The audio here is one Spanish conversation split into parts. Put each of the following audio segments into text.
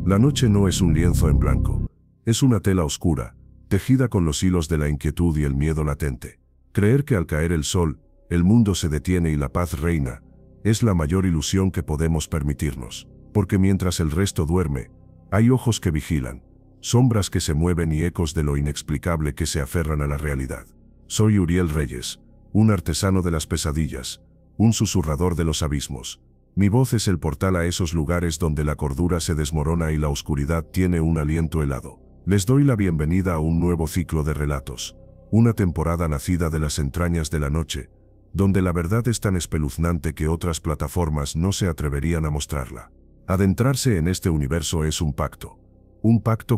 La noche no es un lienzo en blanco. Es una tela oscura, tejida con los hilos de la inquietud y el miedo latente. Creer que al caer el sol, el mundo se detiene y la paz reina, es la mayor ilusión que podemos permitirnos. Porque mientras el resto duerme, hay ojos que vigilan, sombras que se mueven y ecos de lo inexplicable que se aferran a la realidad. Soy Uriel Reyes, un artesano de las pesadillas, un susurrador de los abismos. Mi voz es el portal a esos lugares donde la cordura se desmorona y la oscuridad tiene un aliento helado. Les doy la bienvenida a un nuevo ciclo de relatos, una temporada nacida de las entrañas de la noche, donde la verdad es tan espeluznante que otras plataformas no se atreverían a mostrarla. Adentrarse en este universo es un pacto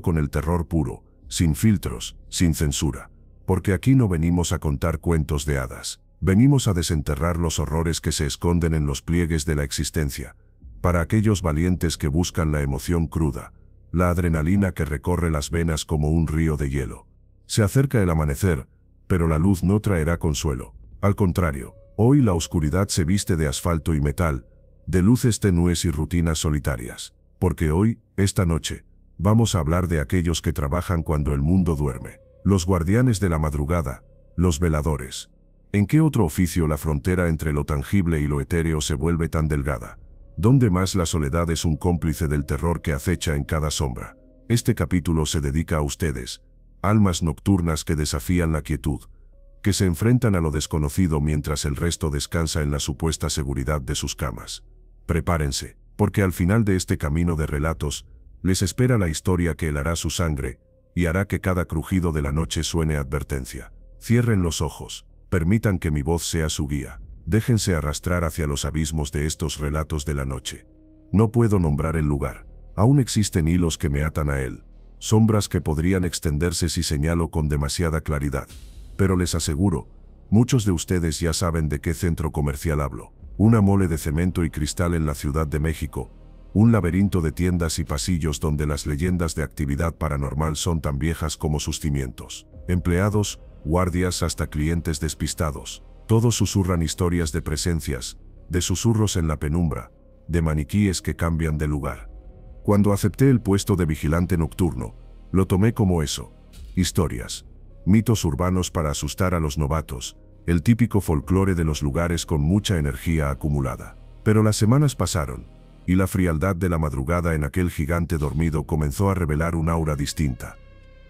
con el terror puro, sin filtros, sin censura. Porque aquí no venimos a contar cuentos de hadas, venimos a desenterrar los horrores que se esconden en los pliegues de la existencia, para aquellos valientes que buscan la emoción cruda, la adrenalina que recorre las venas como un río de hielo. Se acerca el amanecer, pero la luz no traerá consuelo. Al contrario, hoy la oscuridad se viste de asfalto y metal, de luces tenues y rutinas solitarias. Porque hoy, esta noche, vamos a hablar de aquellos que trabajan cuando el mundo duerme. Los guardianes de la madrugada, los veladores. ¿En qué otro oficio la frontera entre lo tangible y lo etéreo se vuelve tan delgada? ¿Dónde más la soledad es un cómplice del terror que acecha en cada sombra? Este capítulo se dedica a ustedes, almas nocturnas que desafían la quietud, que se enfrentan a lo desconocido mientras el resto descansa en la supuesta seguridad de sus camas. Prepárense, porque al final de este camino de relatos, les espera la historia que helará su sangre, y hará que cada crujido de la noche suene advertencia. Cierren los ojos, permitan que mi voz sea su guía, déjense arrastrar hacia los abismos de estos relatos de la noche. No puedo nombrar el lugar, aún existen hilos que me atan a él, sombras que podrían extenderse si señalo con demasiada claridad. Pero les aseguro, muchos de ustedes ya saben de qué centro comercial hablo. Una mole de cemento y cristal en la Ciudad de México, un laberinto de tiendas y pasillos donde las leyendas de actividad paranormal son tan viejas como sus cimientos. Empleados, guardias hasta clientes despistados, todos susurran historias de presencias, de susurros en la penumbra, de maniquíes que cambian de lugar. Cuando acepté el puesto de vigilante nocturno, lo tomé como eso: historias, mitos urbanos para asustar a los novatos, el típico folclore de los lugares con mucha energía acumulada. Pero las semanas pasaron, y la frialdad de la madrugada en aquel gigante dormido comenzó a revelar un aura distinta.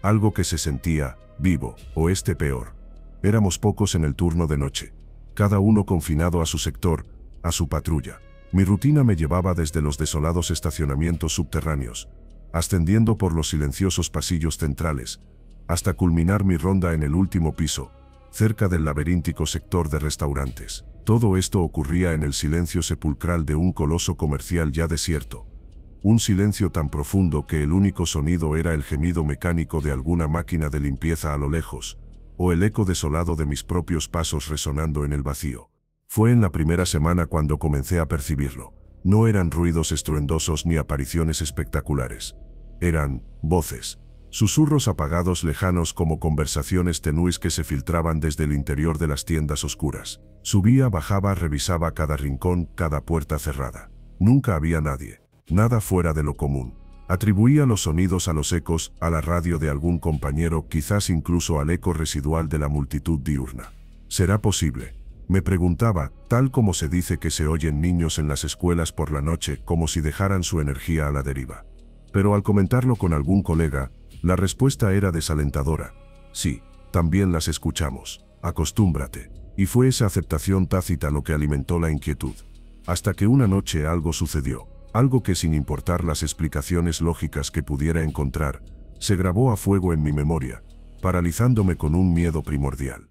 Algo que se sentía vivo, o peor. Éramos pocos en el turno de noche, cada uno confinado a su sector, a su patrulla. Mi rutina me llevaba desde los desolados estacionamientos subterráneos, ascendiendo por los silenciosos pasillos centrales, hasta culminar mi ronda en el último piso, cerca del laberíntico sector de restaurantes. Todo esto ocurría en el silencio sepulcral de un coloso comercial ya desierto. Un silencio tan profundo que el único sonido era el gemido mecánico de alguna máquina de limpieza a lo lejos, o el eco desolado de mis propios pasos resonando en el vacío. Fue en la primera semana cuando comencé a percibirlo. No eran ruidos estruendosos ni apariciones espectaculares. Eran voces. Susurros apagados lejanos como conversaciones tenues que se filtraban desde el interior de las tiendas oscuras. Subía, bajaba, revisaba cada rincón, cada puerta cerrada. Nunca había nadie, nada fuera de lo común. Atribuía los sonidos a los ecos, a la radio de algún compañero, quizás incluso al eco residual de la multitud diurna. ¿Será posible?, me preguntaba, tal como se dice que se oyen niños en las escuelas por la noche, como si dejaran su energía a la deriva. Pero al comentarlo con algún colega, la respuesta era desalentadora. Sí, también las escuchamos. Acostúmbrate. Y fue esa aceptación tácita lo que alimentó la inquietud. Hasta que una noche algo sucedió. Algo que, sin importar las explicaciones lógicas que pudiera encontrar, se grabó a fuego en mi memoria, paralizándome con un miedo primordial.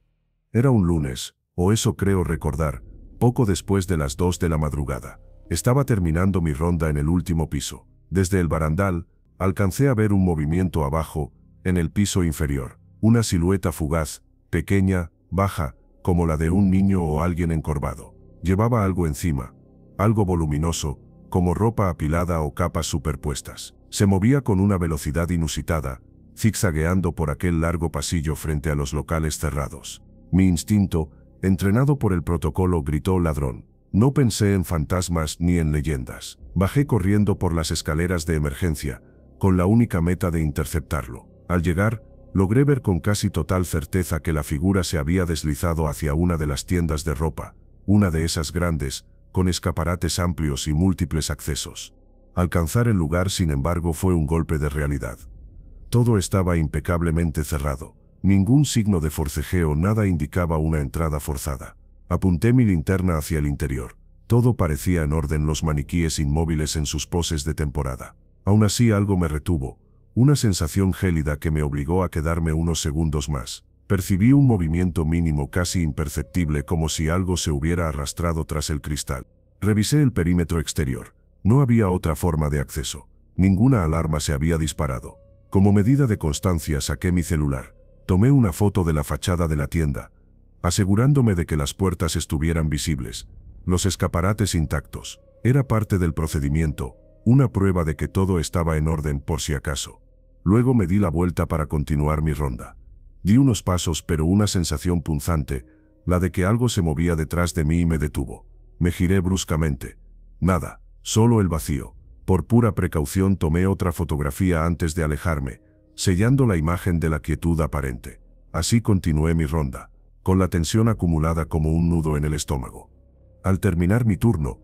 Era un lunes, o eso creo recordar, poco después de las 2 de la madrugada. Estaba terminando mi ronda en el último piso. Desde el barandal, alcancé a ver un movimiento abajo, en el piso inferior. Una silueta fugaz, pequeña, baja, como la de un niño o alguien encorvado. Llevaba algo encima, algo voluminoso, como ropa apilada o capas superpuestas. Se movía con una velocidad inusitada, zigzagueando por aquel largo pasillo frente a los locales cerrados. Mi instinto, entrenado por el protocolo, gritó ladrón. No pensé en fantasmas ni en leyendas. Bajé corriendo por las escaleras de emergencia, con la única meta de interceptarlo. Al llegar, logré ver con casi total certeza que la figura se había deslizado hacia una de las tiendas de ropa, una de esas grandes, con escaparates amplios y múltiples accesos. Alcanzar el lugar, sin embargo, fue un golpe de realidad. Todo estaba impecablemente cerrado. Ningún signo de forcejeo, nada indicaba una entrada forzada. Apunté mi linterna hacia el interior. Todo parecía en orden, los maniquíes inmóviles en sus poses de temporada. Aún así algo me retuvo, una sensación gélida que me obligó a quedarme unos segundos más. Percibí un movimiento mínimo, casi imperceptible, como si algo se hubiera arrastrado tras el cristal. Revisé el perímetro exterior. No había otra forma de acceso. Ninguna alarma se había disparado. Como medida de constancia saqué mi celular. Tomé una foto de la fachada de la tienda, asegurándome de que las puertas estuvieran visibles, los escaparates intactos. Era parte del procedimiento, una prueba de que todo estaba en orden por si acaso. Luego me di la vuelta para continuar mi ronda. Di unos pasos, pero una sensación punzante, la de que algo se movía detrás de mí, me detuvo. Me giré bruscamente. Nada, solo el vacío. Por pura precaución tomé otra fotografía antes de alejarme, sellando la imagen de la quietud aparente. Así continué mi ronda, con la tensión acumulada como un nudo en el estómago. Al terminar mi turno,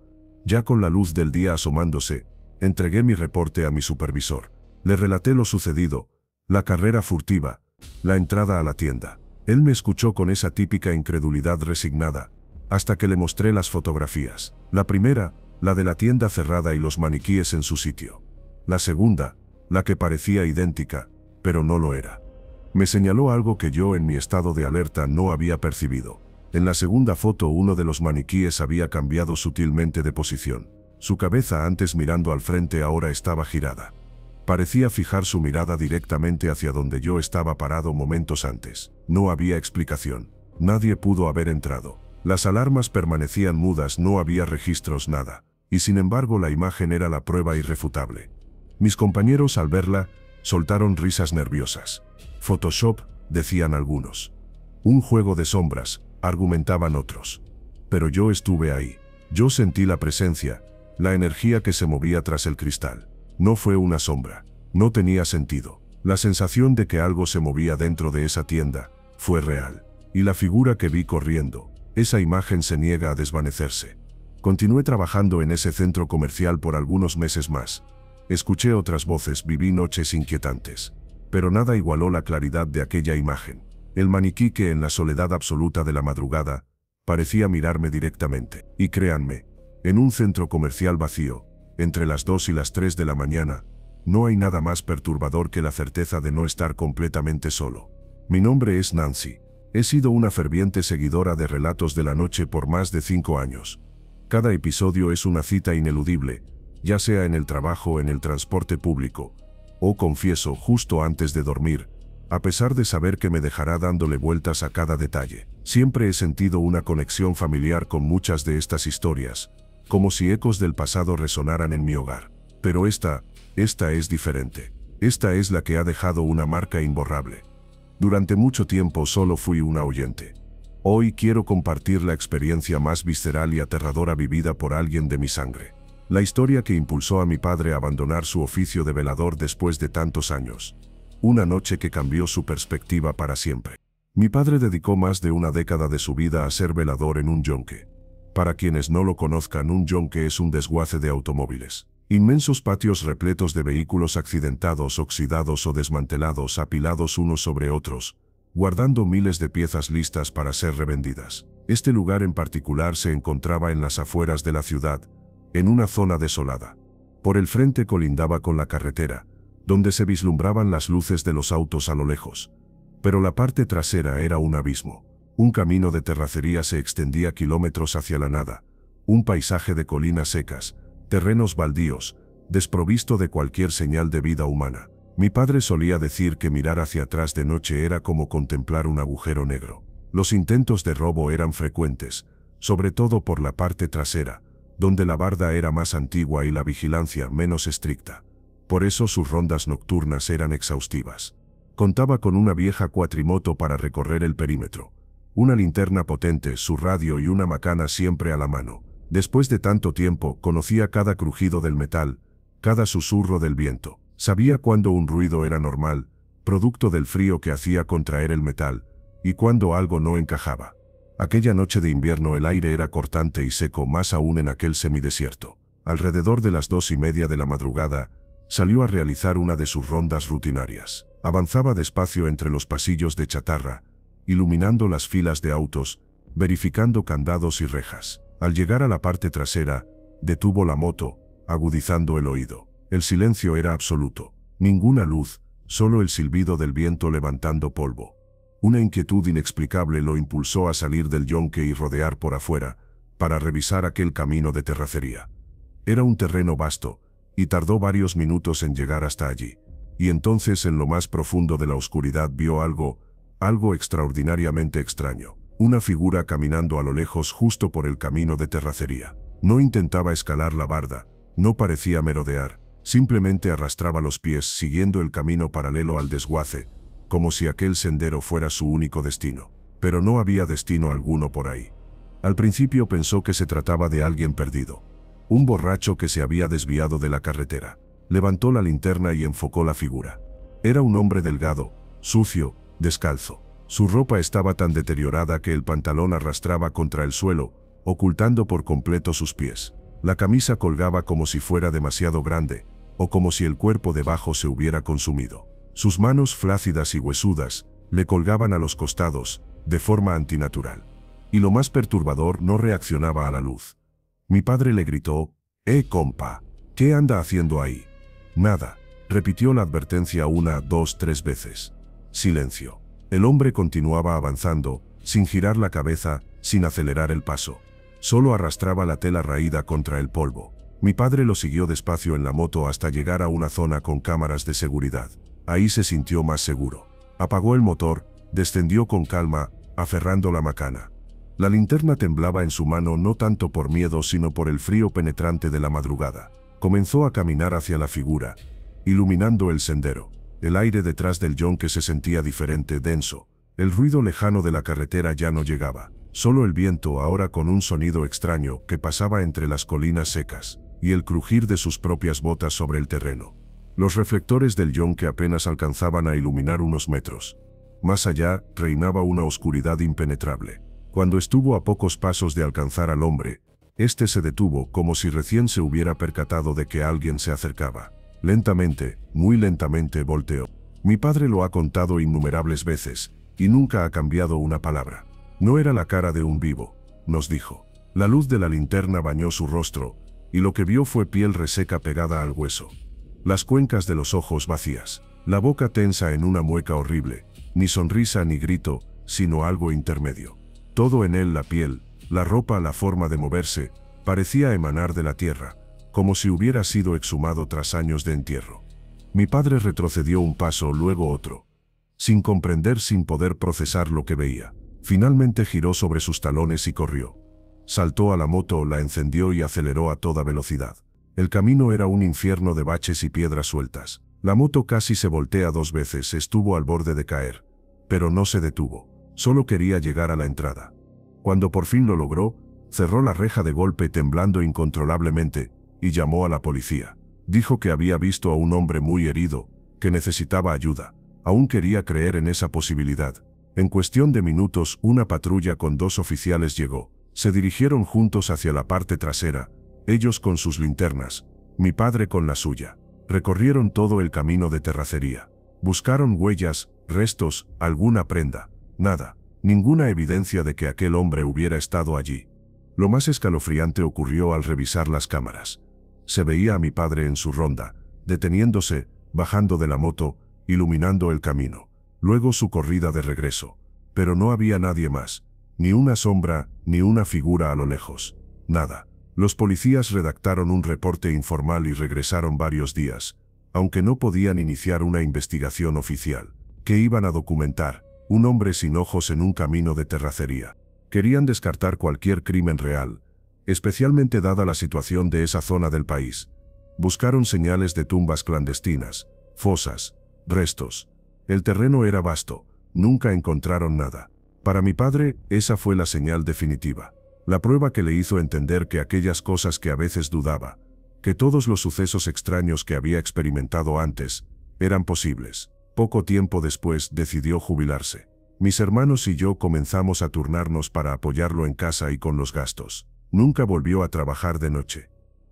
ya con la luz del día asomándose, entregué mi reporte a mi supervisor. Le relaté lo sucedido, la carrera furtiva, la entrada a la tienda. Él me escuchó con esa típica incredulidad resignada, hasta que le mostré las fotografías. La primera, la de la tienda cerrada y los maniquíes en su sitio. La segunda, la que parecía idéntica, pero no lo era. Me señaló algo que yo, en mi estado de alerta, no había percibido. En la segunda foto, uno de los maniquíes había cambiado sutilmente de posición. Su cabeza, antes mirando al frente, ahora estaba girada. Parecía fijar su mirada directamente hacia donde yo estaba parado momentos antes. No había explicación. Nadie pudo haber entrado. Las alarmas permanecían mudas, no había registros, nada. Y sin embargo la imagen era la prueba irrefutable. Mis compañeros, al verla, soltaron risas nerviosas. Photoshop, decían algunos. Un juego de sombras, argumentaban otros. Pero yo estuve ahí. Yo sentí la presencia, la energía que se movía tras el cristal. No fue una sombra. No tenía sentido. La sensación de que algo se movía dentro de esa tienda fue real. Y la figura que vi corriendo, esa imagen se niega a desvanecerse. Continué trabajando en ese centro comercial por algunos meses más. Escuché otras voces, viví noches inquietantes. Pero nada igualó la claridad de aquella imagen. El maniquí que, en la soledad absoluta de la madrugada, parecía mirarme directamente. Y créanme, en un centro comercial vacío, entre las 2 y las 3 de la mañana, no hay nada más perturbador que la certeza de no estar completamente solo. Mi nombre es Nancy. He sido una ferviente seguidora de Relatos de la Noche por más de 5 años. Cada episodio es una cita ineludible, ya sea en el trabajo o en el transporte público, o, confieso, justo antes de dormir, a pesar de saber que me dejará dándole vueltas a cada detalle. Siempre he sentido una conexión familiar con muchas de estas historias, como si ecos del pasado resonaran en mi hogar. Pero esta es diferente. Esta es la que ha dejado una marca imborrable. Durante mucho tiempo solo fui una oyente. Hoy quiero compartir la experiencia más visceral y aterradora vivida por alguien de mi sangre. La historia que impulsó a mi padre a abandonar su oficio de velador después de tantos años. Una noche que cambió su perspectiva para siempre. Mi padre dedicó más de una década de su vida a ser velador en un yonque. Para quienes no lo conozcan, un yonque es un desguace de automóviles. Inmensos patios repletos de vehículos accidentados, oxidados o desmantelados, apilados unos sobre otros, guardando miles de piezas listas para ser revendidas. Este lugar en particular se encontraba en las afueras de la ciudad, en una zona desolada. Por el frente colindaba con la carretera, donde se vislumbraban las luces de los autos a lo lejos. Pero la parte trasera era un abismo. Un camino de terracería se extendía kilómetros hacia la nada, un paisaje de colinas secas, terrenos baldíos, desprovisto de cualquier señal de vida humana. Mi padre solía decir que mirar hacia atrás de noche era como contemplar un agujero negro. Los intentos de robo eran frecuentes, sobre todo por la parte trasera, donde la barda era más antigua y la vigilancia menos estricta. Por eso sus rondas nocturnas eran exhaustivas. Contaba con una vieja cuatrimoto para recorrer el perímetro, una linterna potente, su radio y una macana siempre a la mano. Después de tanto tiempo, conocía cada crujido del metal, cada susurro del viento. Sabía cuándo un ruido era normal, producto del frío que hacía contraer el metal, y cuándo algo no encajaba. Aquella noche de invierno el aire era cortante y seco, más aún en aquel semidesierto. Alrededor de las 2:30 de la madrugada, salió a realizar una de sus rondas rutinarias. Avanzaba despacio entre los pasillos de chatarra, iluminando las filas de autos, verificando candados y rejas. Al llegar a la parte trasera, detuvo la moto, agudizando el oído. El silencio era absoluto. Ninguna luz, solo el silbido del viento levantando polvo. Una inquietud inexplicable lo impulsó a salir del yonque y rodear por afuera, para revisar aquel camino de terracería. Era un terreno vasto, y tardó varios minutos en llegar hasta allí. Y entonces en lo más profundo de la oscuridad vio algo extraordinariamente extraño. Una figura caminando a lo lejos justo por el camino de terracería. No intentaba escalar la barda, no parecía merodear, simplemente arrastraba los pies siguiendo el camino paralelo al desguace, como si aquel sendero fuera su único destino. Pero no había destino alguno por ahí. Al principio pensó que se trataba de alguien perdido. Un borracho que se había desviado de la carretera. Levantó la linterna y enfocó la figura. Era un hombre delgado, sucio, descalzo. Su ropa estaba tan deteriorada que el pantalón arrastraba contra el suelo, ocultando por completo sus pies. La camisa colgaba como si fuera demasiado grande, o como si el cuerpo debajo se hubiera consumido. Sus manos flácidas y huesudas le colgaban a los costados, de forma antinatural. Y lo más perturbador, no reaccionaba a la luz. Mi padre le gritó: compa, ¿qué anda haciendo ahí? Nada, repitió la advertencia 1, 2, 3 veces. Silencio. El hombre continuaba avanzando, sin girar la cabeza, sin acelerar el paso. Solo arrastraba la tela raída contra el polvo. Mi padre lo siguió despacio en la moto hasta llegar a una zona con cámaras de seguridad. Ahí se sintió más seguro. Apagó el motor, descendió con calma, aferrando la macana. La linterna temblaba en su mano no tanto por miedo sino por el frío penetrante de la madrugada. Comenzó a caminar hacia la figura, iluminando el sendero. El aire detrás del yonque se sentía diferente, denso. El ruido lejano de la carretera ya no llegaba. Solo el viento, ahora con un sonido extraño, que pasaba entre las colinas secas, y el crujir de sus propias botas sobre el terreno. Los reflectores del yonque apenas alcanzaban a iluminar unos metros. Más allá, reinaba una oscuridad impenetrable. Cuando estuvo a pocos pasos de alcanzar al hombre, este se detuvo como si recién se hubiera percatado de que alguien se acercaba. Lentamente, muy lentamente volteó. Mi padre lo ha contado innumerables veces, y nunca ha cambiado una palabra. No era la cara de un vivo, nos dijo. La luz de la linterna bañó su rostro, y lo que vio fue piel reseca pegada al hueso. Las cuencas de los ojos vacías, la boca tensa en una mueca horrible, ni sonrisa ni grito, sino algo intermedio. Todo en él, la piel, la ropa, la forma de moverse, parecía emanar de la tierra, como si hubiera sido exhumado tras años de entierro. Mi padre retrocedió un paso, luego otro, sin comprender, sin poder procesar lo que veía. Finalmente giró sobre sus talones y corrió. Saltó a la moto, la encendió y aceleró a toda velocidad. El camino era un infierno de baches y piedras sueltas. La moto casi se voltea 2 veces, estuvo al borde de caer, pero no se detuvo. Solo quería llegar a la entrada. Cuando por fin lo logró, cerró la reja de golpe temblando incontrolablemente, y llamó a la policía. Dijo que había visto a un hombre muy herido, que necesitaba ayuda. Aún quería creer en esa posibilidad. En cuestión de minutos, una patrulla con 2 oficiales llegó. Se dirigieron juntos hacia la parte trasera, ellos con sus linternas, mi padre con la suya. Recorrieron todo el camino de terracería. Buscaron huellas, restos, alguna prenda. Nada. Ninguna evidencia de que aquel hombre hubiera estado allí. Lo más escalofriante ocurrió al revisar las cámaras. Se veía a mi padre en su ronda, deteniéndose, bajando de la moto, iluminando el camino. Luego su corrida de regreso. Pero no había nadie más. Ni una sombra, ni una figura a lo lejos. Nada. Los policías redactaron un reporte informal y regresaron varios días, aunque no podían iniciar una investigación oficial. ¿Qué iban a documentar? Un hombre sin ojos en un camino de terracería. Querían descartar cualquier crimen real, especialmente dada la situación de esa zona del país. Buscaron señales de tumbas clandestinas, fosas, restos. El terreno era vasto, nunca encontraron nada. Para mi padre, esa fue la señal definitiva. La prueba que le hizo entender que aquellas cosas que a veces dudaba, que todos los sucesos extraños que había experimentado antes eran posibles. Poco tiempo después decidió jubilarse. Mis hermanos y yo comenzamos a turnarnos para apoyarlo en casa y con los gastos. Nunca volvió a trabajar de noche.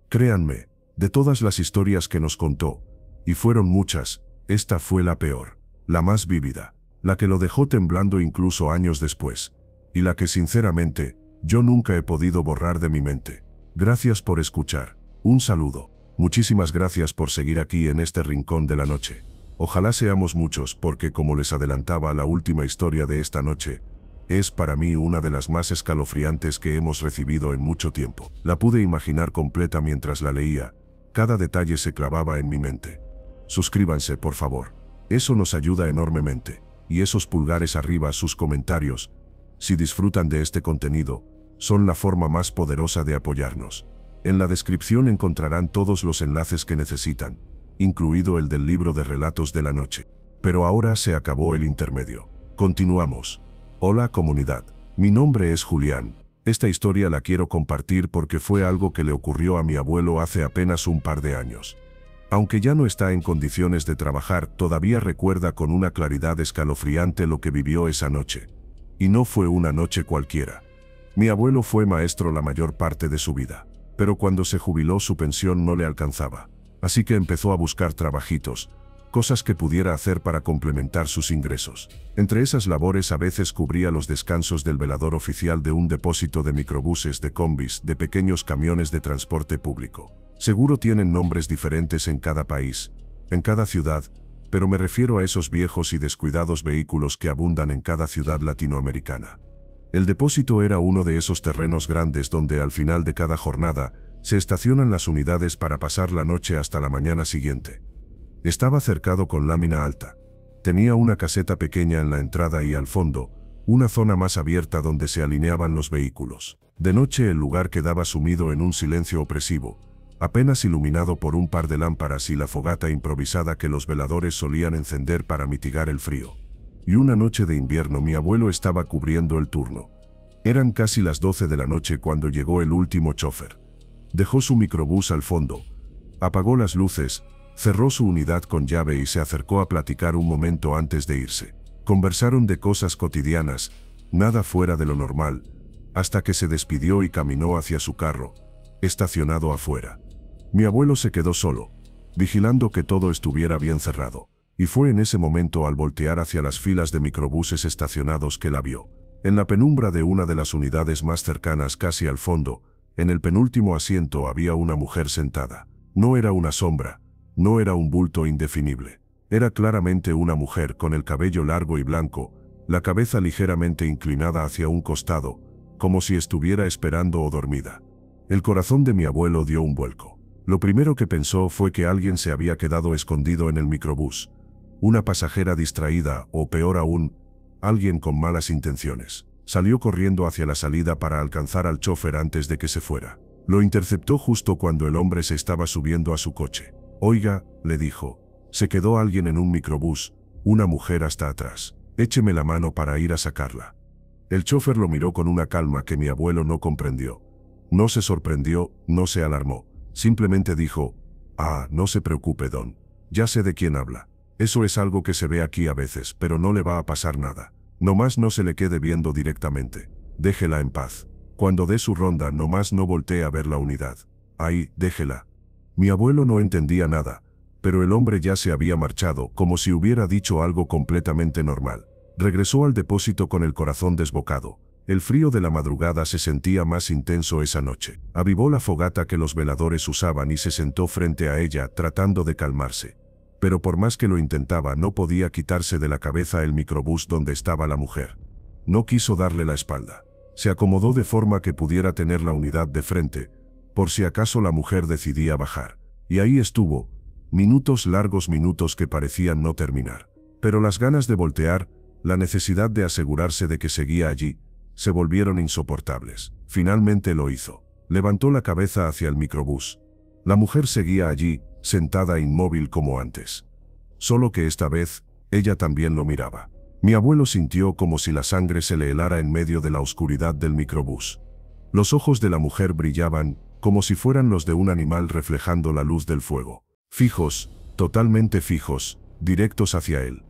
Créanme, de todas las historias que nos contó, y fueron muchas, esta fue la peor, la más vívida, la que lo dejó temblando incluso años después, y la que sinceramente, yo nunca he podido borrar de mi mente. Gracias por escuchar. Un saludo. Muchísimas gracias por seguir aquí en este rincón de la noche. Ojalá seamos muchos porque, como les adelantaba, la última historia de esta noche es para mí una de las más escalofriantes que hemos recibido en mucho tiempo. La pude imaginar completa mientras la leía. Cada detalle se clavaba en mi mente. Suscríbanse, por favor. Eso nos ayuda enormemente. Y esos pulgares arriba, sus comentarios, si disfrutan de este contenido, son la forma más poderosa de apoyarnos. En la descripción encontrarán todos los enlaces que necesitan, incluido el del libro de relatos de la noche. Pero ahora se acabó el intermedio. Continuamos. Hola comunidad. Mi nombre es Julián. Esta historia la quiero compartir porque fue algo que le ocurrió a mi abuelo hace apenas un par de años. Aunque ya no está en condiciones de trabajar, todavía recuerda con una claridad escalofriante lo que vivió esa noche. Y no fue una noche cualquiera. Mi abuelo fue maestro la mayor parte de su vida, pero cuando se jubiló su pensión no le alcanzaba. Así que empezó a buscar trabajitos, cosas que pudiera hacer para complementar sus ingresos. Entre esas labores a veces cubría los descansos del velador oficial de un depósito de microbuses, de combis, de pequeños camiones de transporte público. Seguro tienen nombres diferentes en cada país, en cada ciudad, pero me refiero a esos viejos y descuidados vehículos que abundan en cada ciudad latinoamericana. El depósito era uno de esos terrenos grandes donde al final de cada jornada se estacionan las unidades para pasar la noche hasta la mañana siguiente. Estaba cercado con lámina alta. Tenía una caseta pequeña en la entrada y al fondo, una zona más abierta donde se alineaban los vehículos. De noche el lugar quedaba sumido en un silencio opresivo, apenas iluminado por un par de lámparas y la fogata improvisada que los veladores solían encender para mitigar el frío. Y una noche de invierno mi abuelo estaba cubriendo el turno. Eran casi las 12 de la noche cuando llegó el último chofer. Dejó su microbús al fondo, apagó las luces, cerró su unidad con llave y se acercó a platicar un momento antes de irse. Conversaron de cosas cotidianas, nada fuera de lo normal, hasta que se despidió y caminó hacia su carro, estacionado afuera. Mi abuelo se quedó solo, vigilando que todo estuviera bien cerrado, y fue en ese momento al voltear hacia las filas de microbuses estacionados que la vio. En la penumbra de una de las unidades más cercanas, casi al fondo, en el penúltimo asiento había una mujer sentada. No era una sombra, no era un bulto indefinible. Era claramente una mujer con el cabello largo y blanco, la cabeza ligeramente inclinada hacia un costado, como si estuviera esperando o dormida. El corazón de mi abuelo dio un vuelco. Lo primero que pensó fue que alguien se había quedado escondido en el microbús. Una pasajera distraída, o peor aún, alguien con malas intenciones. Salió corriendo hacia la salida para alcanzar al chofer antes de que se fuera. Lo interceptó justo cuando el hombre se estaba subiendo a su coche. «Oiga», le dijo, «se quedó alguien en un microbús, una mujer hasta atrás. Écheme la mano para ir a sacarla». El chofer lo miró con una calma que mi abuelo no comprendió. No se sorprendió, no se alarmó. Simplemente dijo, «Ah, no se preocupe, don. Ya sé de quién habla. Eso es algo que se ve aquí a veces, pero no le va a pasar nada. Nomás no se le quede viendo directamente. Déjela en paz. Cuando dé su ronda, nomás no voltee a ver la unidad. Ahí, déjela». Mi abuelo no entendía nada, pero el hombre ya se había marchado, como si hubiera dicho algo completamente normal. Regresó al depósito con el corazón desbocado. El frío de la madrugada se sentía más intenso esa noche. Avivó la fogata que los veladores usaban y se sentó frente a ella, tratando de calmarse. Pero por más que lo intentaba, no podía quitarse de la cabeza el microbús donde estaba la mujer. No quiso darle la espalda. Se acomodó de forma que pudiera tener la unidad de frente, por si acaso la mujer decidía bajar. Y ahí estuvo, minutos, largos minutos que parecían no terminar. Pero las ganas de voltear, la necesidad de asegurarse de que seguía allí, se volvieron insoportables. Finalmente lo hizo. Levantó la cabeza hacia el microbús. La mujer seguía allí, sentada inmóvil como antes. Solo que esta vez, ella también lo miraba. Mi abuelo sintió como si la sangre se le helara en medio de la oscuridad del microbús. Los ojos de la mujer brillaban, como si fueran los de un animal reflejando la luz del fuego. Fijos, totalmente fijos, directos hacia él.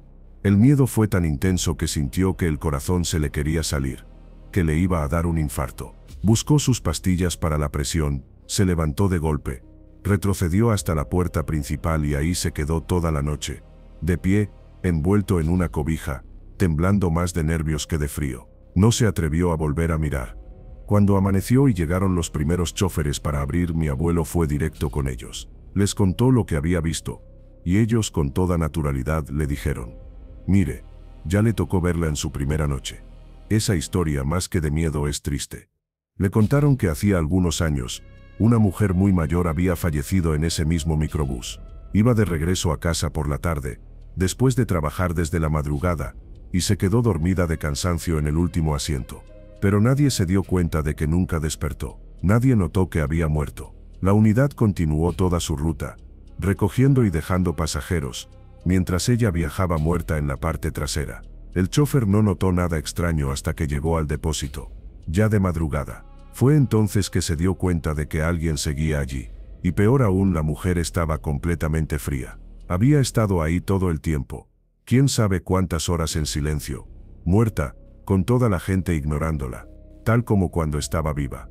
El miedo fue tan intenso que sintió que el corazón se le quería salir, que le iba a dar un infarto. Buscó sus pastillas para la presión, se levantó de golpe, retrocedió hasta la puerta principal y ahí se quedó toda la noche, de pie, envuelto en una cobija, temblando más de nervios que de frío. No se atrevió a volver a mirar. Cuando amaneció y llegaron los primeros choferes para abrir, mi abuelo fue directo con ellos. Les contó lo que había visto, y ellos con toda naturalidad le dijeron: «Mire, ya le tocó verla en su primera noche. Esa historia más que de miedo es triste». Le contaron que hacía algunos años, una mujer muy mayor había fallecido en ese mismo microbús. Iba de regreso a casa por la tarde, después de trabajar desde la madrugada, y se quedó dormida de cansancio en el último asiento. Pero nadie se dio cuenta de que nunca despertó. Nadie notó que había muerto. La unidad continuó toda su ruta, recogiendo y dejando pasajeros, mientras ella viajaba muerta en la parte trasera. El chofer no notó nada extraño hasta que llegó al depósito, ya de madrugada. Fue entonces que se dio cuenta de que alguien seguía allí, y peor aún, la mujer estaba completamente fría. Había estado ahí todo el tiempo, quién sabe cuántas horas en silencio, muerta, con toda la gente ignorándola, tal como cuando estaba viva.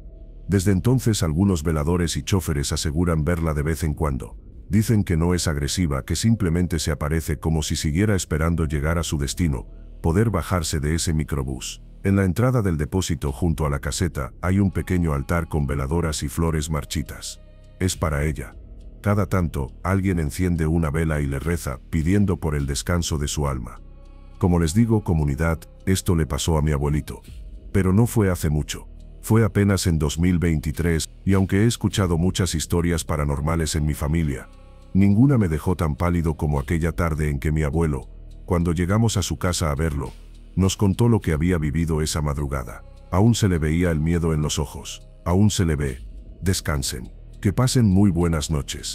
Desde entonces algunos veladores y choferes aseguran verla de vez en cuando. Dicen que no es agresiva, que simplemente se aparece como si siguiera esperando llegar a su destino, poder bajarse de ese microbús. En la entrada del depósito junto a la caseta hay un pequeño altar con veladoras y flores marchitas. Es para ella. Cada tanto, alguien enciende una vela y le reza, pidiendo por el descanso de su alma. Como les digo, comunidad, esto le pasó a mi abuelito. Pero no fue hace mucho. Fue apenas en 2023, y aunque he escuchado muchas historias paranormales en mi familia, ninguna me dejó tan pálido como aquella tarde en que mi abuelo, cuando llegamos a su casa a verlo, nos contó lo que había vivido esa madrugada. Aún se le veía el miedo en los ojos. Aún se le ve. Descansen. Que pasen muy buenas noches.